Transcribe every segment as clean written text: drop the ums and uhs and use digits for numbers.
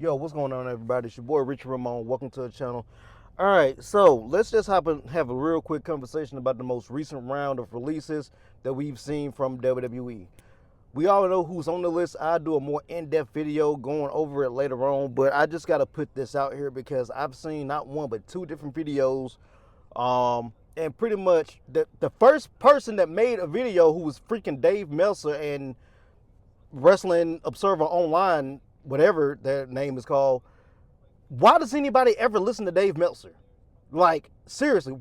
Yo, what's going on, everybody? It's your boy Richard Ramon. Welcome to the channel. All right, so let's just have a real quick conversation about the most recent round of releases that we've seen from WWE. We all know who's on the list. I'll do a more in-depth video going over it later on, but I just got to put this out here because I've seen not one but two different videos. And pretty much the first person that made a video who was freaking Dave Meltzer and Wrestling Observer Online, whatever their name is called. Why does anybody ever listen to Dave Meltzer? Like, seriously,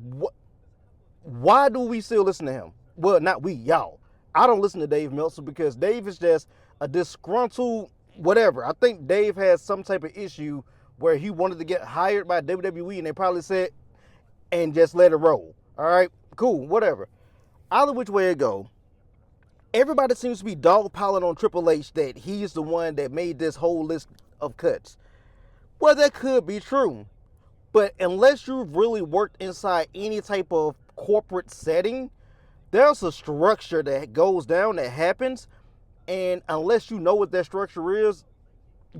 why do we still listen to him? Well, not we, y'all. I don't listen to Dave Meltzer because Dave is just a disgruntled whatever. I think Dave has some type of issue where he wanted to get hired by WWE and they probably said, and just let it roll. All right, cool, whatever. Either which way it go, everybody seems to be dogpiling on Triple H that he's the one that made this whole list of cuts. Well, that could be true. But unless you've really worked inside any type of corporate setting, there's a structure that goes down, that happens. And unless you know what that structure is,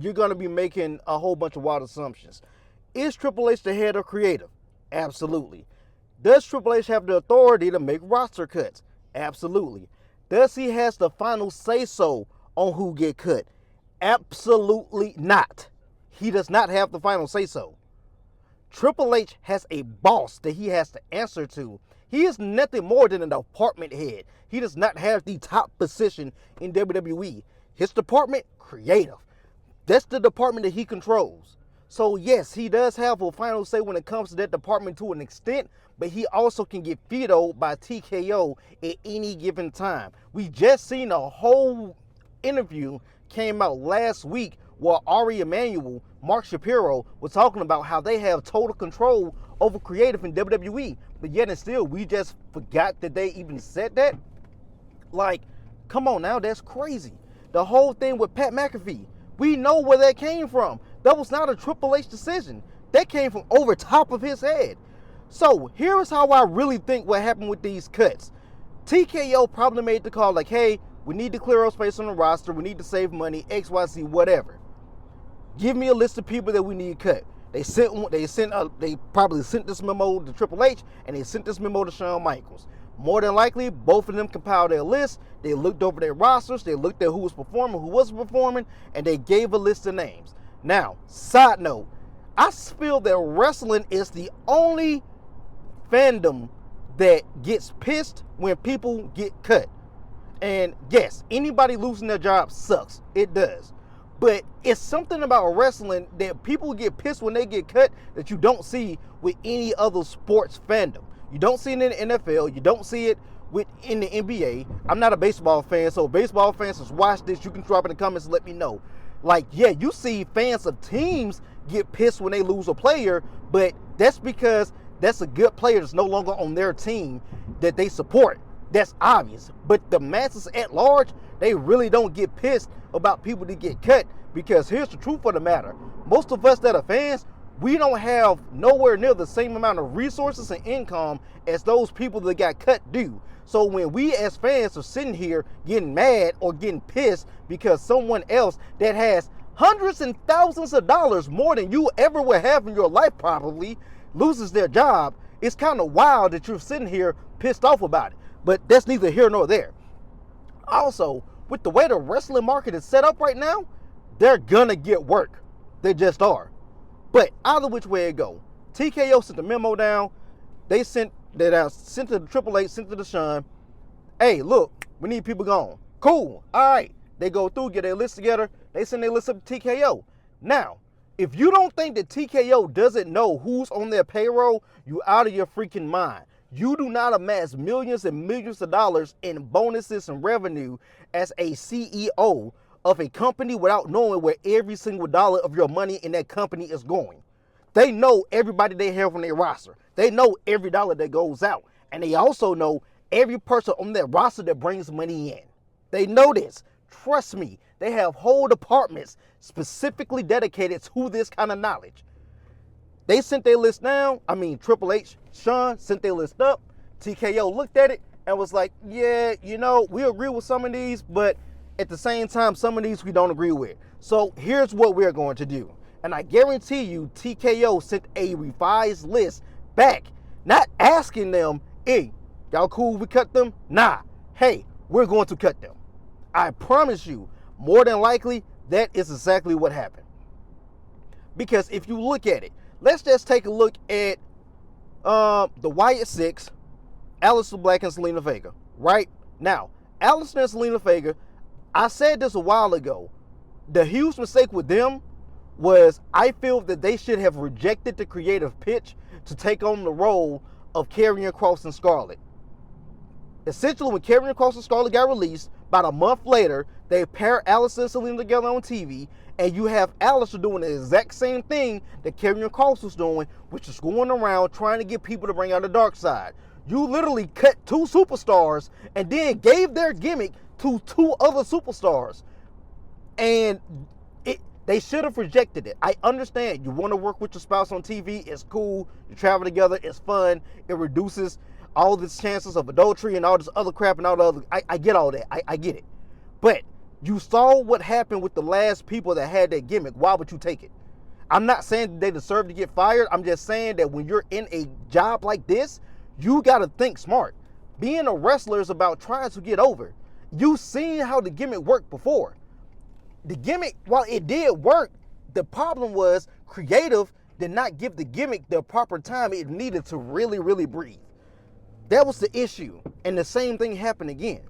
you're going to be making a whole bunch of wild assumptions. Is Triple H the head of creative? Absolutely. Does Triple H have the authority to make roster cuts? Absolutely. Does he has the final say-so on who get cut? Absolutely not. He does not have the final say-so. Triple H has a boss that he has to answer to. He is nothing more than a department head. He does not have the top position in WWE. His department, creative. That's the department that he controls. So yes, he does have a final say when it comes to that department to an extent, but he also can get vetoed by TKO at any given time. We just seen a whole interview came out last week where Ari Emanuel, Mark Shapiro, was talking about how they have total control over creative in WWE, but yet and still, we just forgot that they even said that. Like, come on now, that's crazy. The whole thing with Pat McAfee, we know where that came from. That was not a Triple H decision. That came from over top of his head. So here is how I really think what happened with these cuts. TKO probably made the call like, hey, we need to clear up space on the roster. We need to save money, XYZ, whatever. Give me a list of people that we need cut. They probably sent this memo to Triple H and they sent this memo to Shawn Michaels. More than likely, both of them compiled their list. They looked over their rosters. They looked at who was performing, who wasn't performing, and they gave a list of names. Now, side note, I feel that wrestling is the only fandom that gets pissed when people get cut. And yes, anybody losing their job sucks. It does. But it's something about wrestling that people get pissed when they get cut that you don't see with any other sports fandom. You don't see it in the NFL. You don't see it in the NBA. I'm not a baseball fan, so baseball fans just watch this. You can drop in the comments and let me know. Like, yeah, you see fans of teams get pissed when they lose a player, but that's because that's a good player that's no longer on their team that they support. That's obvious. But the masses at large, they really don't get pissed about people that get cut, because here's the truth of the matter. Most of us that are fans, we don't have nowhere near the same amount of resources and income as those people that got cut do. So when we as fans are sitting here getting mad or getting pissed because someone else that has hundreds and thousands of dollars more than you ever will have in your life probably loses their job, it's kind of wild that you're sitting here pissed off about it. But that's neither here nor there. Also, with the way the wrestling market is set up right now, they're gonna get work. They just are. But either which way it go, TKO sent the memo down. They sent that out, sent to the Triple H, sent to the Shawn. Hey, look, we need people gone. Cool. All right. They go through, get their list together. They send their list up to TKO. Now, if you don't think that TKO doesn't know who's on their payroll, you out of your freaking mind. You do not amass millions and millions of dollars in bonuses and revenue as a CEO of a company without knowing where every single dollar of your money in that company is going. They know everybody they have on their roster. They know every dollar that goes out. And they also know every person on that roster that brings money in. They know this. Trust me, they have whole departments specifically dedicated to this kind of knowledge. They sent their list down. Triple H, Shawn sent their list up. TKO looked at it and was like, yeah, we agree with some of these, but at the same time, some of these we don't agree with. So here's what we're going to do. And I guarantee you TKO sent a revised list back, not asking them, hey, y'all cool we cut them? Nah, hey, we're going to cut them. I promise you, more than likely, that is exactly what happened. Because if you look at it, let's just take a look at the Wyatt Six, Aleister Black and Zelina Vega. Right? Now, Aleister and Zelina Vega, I said this a while ago. The huge mistake with them was I feel that they should have rejected the creative pitch to take on the role of Karrion Kross and Scarlett. Essentially, when Karrion Kross and Scarlett got released, about a month later, they pair Aleister and Zelina together on TV, and you have Aleister doing the exact same thing that Karrion Kross was doing, which is going around trying to get people to bring out the dark side. You literally cut two superstars and then gave their gimmick to two other superstars. And they should have rejected it. I understand you want to work with your spouse on TV. It's cool. You travel together. It's fun. It reduces all the chances of adultery and all this other crap and all the other. I get all that. I get it. But you saw what happened with the last people that had that gimmick. Why would you take it? I'm not saying they deserve to get fired. I'm just saying that when you're in a job like this, you got to think smart. Being a wrestler is about trying to get over. You've seen how the gimmick worked before. The gimmick, while it did work, the problem was creative did not give the gimmick the proper time it needed to really, really breathe. That was the issue. And the same thing happened again.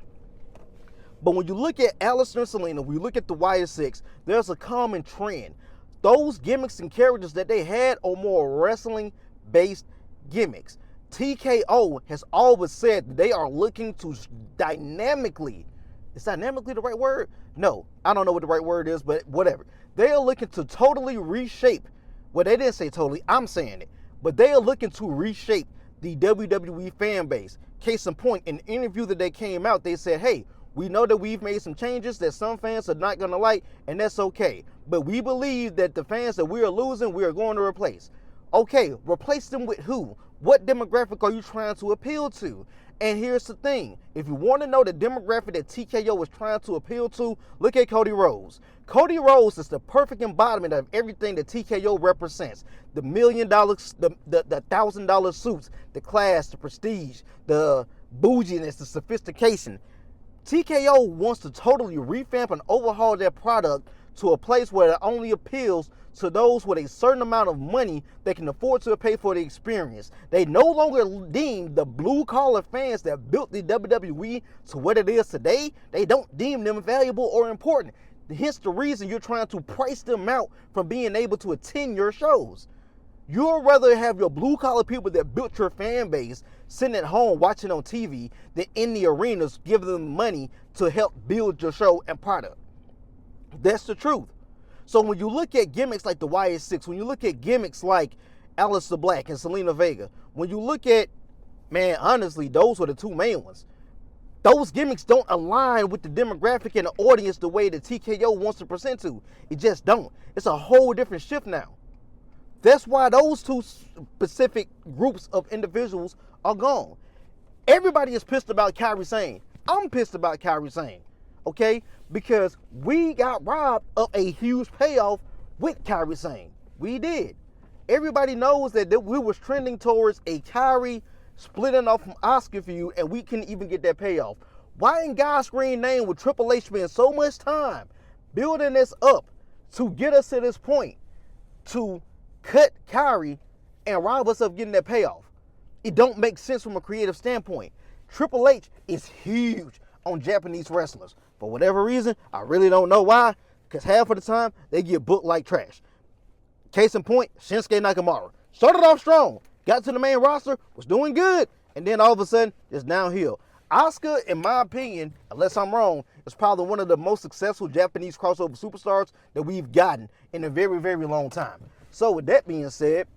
But when you look at Aleister and Zelina, when you look at the Wyatt Six, there's a common trend. Those gimmicks and characters that they had are more wrestling-based gimmicks. TKO has always said that they are looking to dynamically, is dynamically the right word? No, I don't know what the right word is, but whatever. They are looking to totally reshape, well, they didn't say totally, I'm saying it, but they are looking to reshape the WWE fan base. Case in point, in the interview that they came out, they said, hey, we know that we've made some changes that some fans are not going to like, and that's okay. But we believe that the fans that we are losing, we are going to replace. Okay, replace them with who? What demographic are you trying to appeal to? And here's the thing. If you want to know the demographic that TKO was trying to appeal to, look at Cody Rhodes. Cody Rhodes is the perfect embodiment of everything that TKO represents. The $1 million, the $1,000 suits, the class, the prestige, the bouginess, the sophistication. TKO wants to totally revamp and overhaul their product to a place where it only appeals to those with a certain amount of money that can afford to pay for the experience. They no longer deem the blue-collar fans that built the WWE to what it is today, they don't deem them valuable or important. Hence the reason you're trying to price them out from being able to attend your shows. You'd rather have your blue-collar people that built your fan base sitting at home watching on TV than in the arenas giving them money to help build your show and product. That's the truth. So when you look at gimmicks like the Wyatt Six, when you look at gimmicks like Aleister Black and Zelina Vega, when you look at, man, honestly, those were the two main ones. Those gimmicks don't align with the demographic and the audience the way that TKO wants to present to. It just don't. It's a whole different shift now. That's why those two specific groups of individuals are gone. Everybody is pissed about Kairi Sane. I'm pissed about Kairi Sane. Okay? Because we got robbed of a huge payoff with Kairi Sane. We did. Everybody knows that we was trending towards a Kairi splitting off from Asuka feud, and we couldn't even get that payoff. Why in God's green name would Triple H spend so much time building this up to get us to this point to cut Kairi and rob us of getting that payoff? It don't make sense from a creative standpoint. Triple H is huge on Japanese wrestlers. For whatever reason, I really don't know why, because half of the time, they get booked like trash. Case in point, Shinsuke Nakamura. Started off strong, got to the main roster, was doing good, and then all of a sudden, it's downhill. Asuka, in my opinion, unless I'm wrong, is probably one of the most successful Japanese crossover superstars that we've gotten in a very, very long time. So with that being said,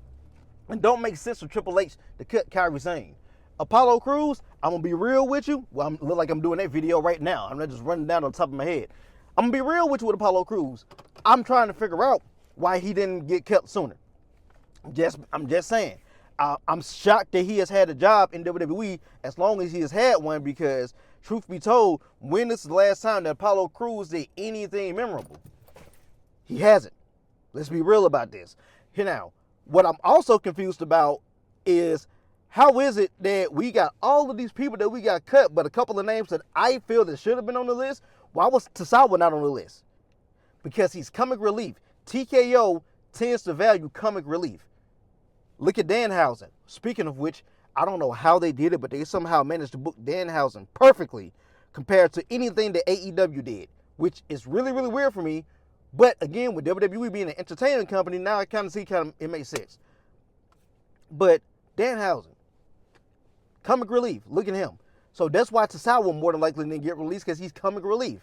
it don't make sense for Triple H to cut Kairi Sane. Apollo Crews, I'm going to be real with you. Well, I look like I'm doing that video right now. I'm not just running down on top of my head. I'm going to be real with you with Apollo Crews. I'm trying to figure out why he didn't get cut sooner. I'm just saying. I'm shocked that he has had a job in WWE as long as he has had one, because, truth be told, when this is the last time that Apollo Crews did anything memorable? He hasn't. Let's be real about this. Here now, what I'm also confused about is how is it that we got all of these people that we got cut, but a couple of names that I feel that should have been on the list, why was Tosawa not on the list? Because he's comic relief. TKO tends to value comic relief. Look at Danhausen. Speaking of which, I don't know how they did it, but they somehow managed to book Danhausen perfectly compared to anything that AEW did, which is really, really weird for me. But again, with WWE being an entertainment company, now I kind of see it makes sense. But Danhausen, comic relief, look at him. So that's why Tosawa more than likely didn't get released, because he's comic relief.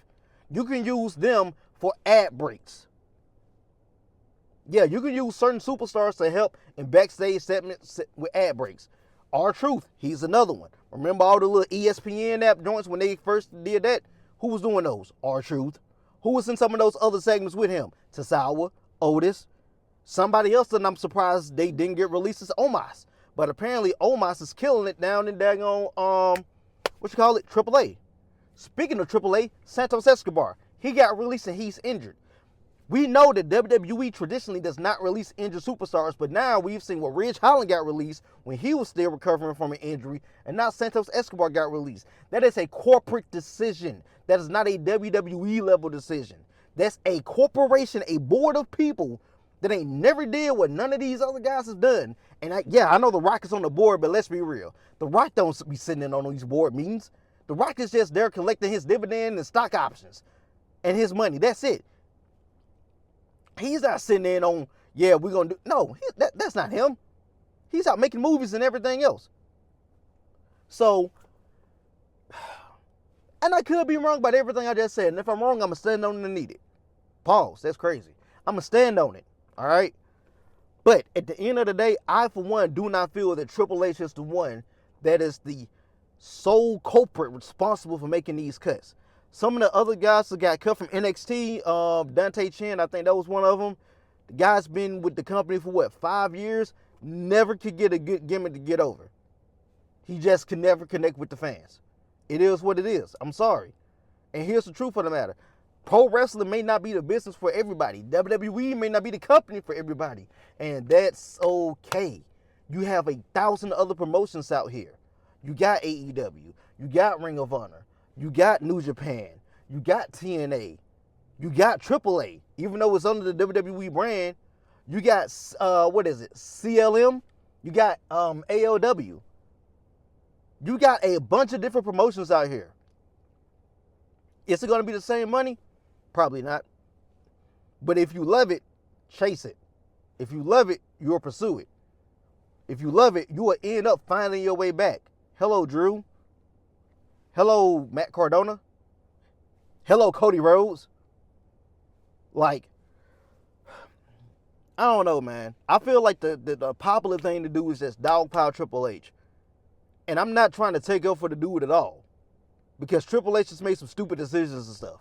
You can use them for ad breaks. Yeah, you can use certain superstars to help in backstage segments with ad breaks. R-Truth, he's another one. Remember all the little ESPN app joints when they first did that? Who was doing those? R-Truth. Who was in some of those other segments with him? Tosawa, Otis. Somebody else that I'm surprised they didn't get released is Omos. But apparently Omos is killing it down in daggone, AAA. Speaking of AAA, Santos Escobar. He got released and he's injured. We know that WWE traditionally does not release injured superstars, but now we've seen where Ridge Holland got released when he was still recovering from an injury, and now Santos Escobar got released. That is a corporate decision. That is not a WWE level decision. That's a corporation, a board of people that ain't never did what none of these other guys have done. And I know The Rock is on the board, but let's be real. The Rock don't be sitting in on these board meetings. The Rock is just there collecting his dividend and stock options and his money. That's it. He's not sitting in on, we're going to do. No, that's not him. He's out making movies and everything else. So, and I could be wrong about everything I just said. And if I'm wrong, I'm going to stand on it and need it. Pause. That's crazy. I'm going to stand on it. All right? But at the end of the day, I, for one, do not feel that Triple H is the one that is the sole culprit responsible for making these cuts. Some of the other guys that got cut from NXT, Dante Chen, I think that was one of them. The guy's been with the company for 5 years? Never could get a good gimmick to get over. He just could never connect with the fans. It is what it is. I'm sorry. And here's the truth of the matter. Pro wrestling may not be the business for everybody. WWE may not be the company for everybody. And that's okay. You have 1,000 other promotions out here. You got AEW. You got Ring of Honor. You got New Japan. You got TNA. You got AAA. Even though it's under the WWE brand, you got, CLM. You got ALW. You got a bunch of different promotions out here. Is it going to be the same money? Probably not. But if you love it, chase it. If you love it, you'll pursue it. If you love it, you will end up finding your way back. Hello, Drew. Hello, Matt Cardona. Hello, Cody Rhodes. Like, I don't know, man. I feel like the popular thing to do is just dogpile Triple H. And I'm not trying to take up for the dude at all. Because Triple H has made some stupid decisions and stuff.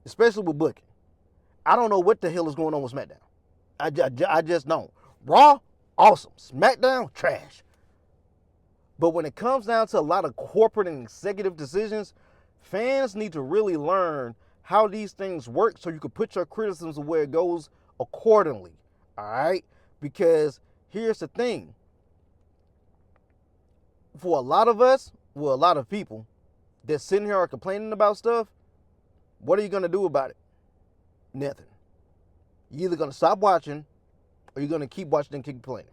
Especially with booking. I don't know what the hell is going on with SmackDown. I just don't. Raw, awesome. SmackDown, trash. But when it comes down to a lot of corporate and executive decisions, fans need to really learn how these things work so you can put your criticisms where it goes accordingly. All right? Because here's the thing. For a lot of us, a lot of people that sitting here are complaining about stuff, what are you going to do about it? Nothing. You're either going to stop watching or you're going to keep watching and keep complaining.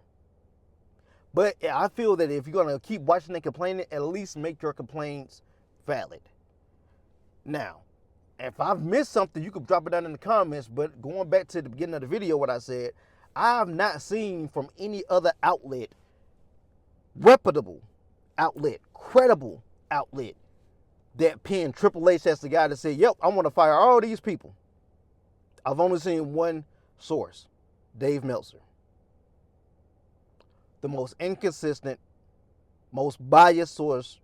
But I feel that if you're going to keep watching and complaining, at least make your complaints valid. Now, if I've missed something, you can drop it down in the comments. But going back to the beginning of the video, what I said, I have not seen from any other outlet, reputable outlet, credible outlet, that pinned Triple H as the guy that said, yep, I want to fire all these people. I've only seen one source, Dave Meltzer. The most inconsistent, most biased source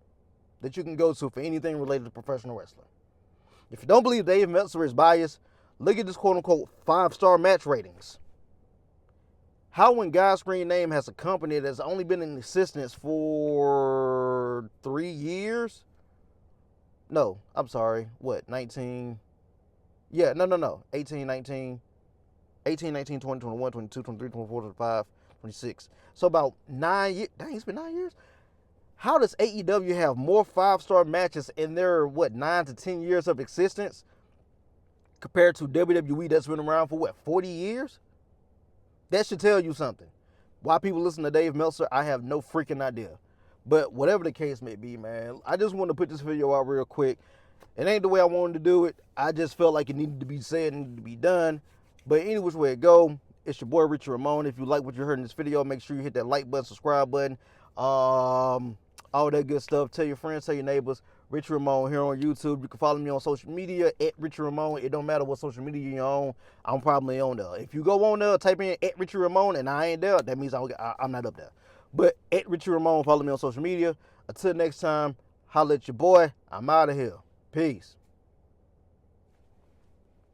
that you can go to for anything related to professional wrestling. If you don't believe Dave Meltzer is biased, look at this quote-unquote 5-star match ratings. How when God's Screen Name has a company that's only been in existence for 3 years? No, I'm sorry. What, 19? Yeah, no. 18, 19. 18, 19, 20, 21, 22, 23, 24, 25, 26. So about 9 years. Dang, it's been 9 years? How does AEW have more 5-star matches in their, 9 to 10 years of existence compared to WWE that's been around for, 40 years? That should tell you something. Why people listen to Dave Meltzer, I have no freaking idea. But whatever the case may be, man, I just want to put this video out real quick. It ain't the way I wanted to do it. I just felt like it needed to be said and needed to be done. But any which way it go, it's your boy Richie Ramon. If you like what you heard in this video, make sure you hit that like button, subscribe button, all that good stuff. Tell your friends, tell your neighbors. Richie Ramon here on YouTube. You can follow me on social media at Richie Ramon. It don't matter what social media you're on. I'm probably on there. If you go on there, type in at Richie Ramon and I ain't there, that means I'm not up there. But at Richie Ramon, follow me on social media. Until next time, holla at your boy. I'm out of here. Peace.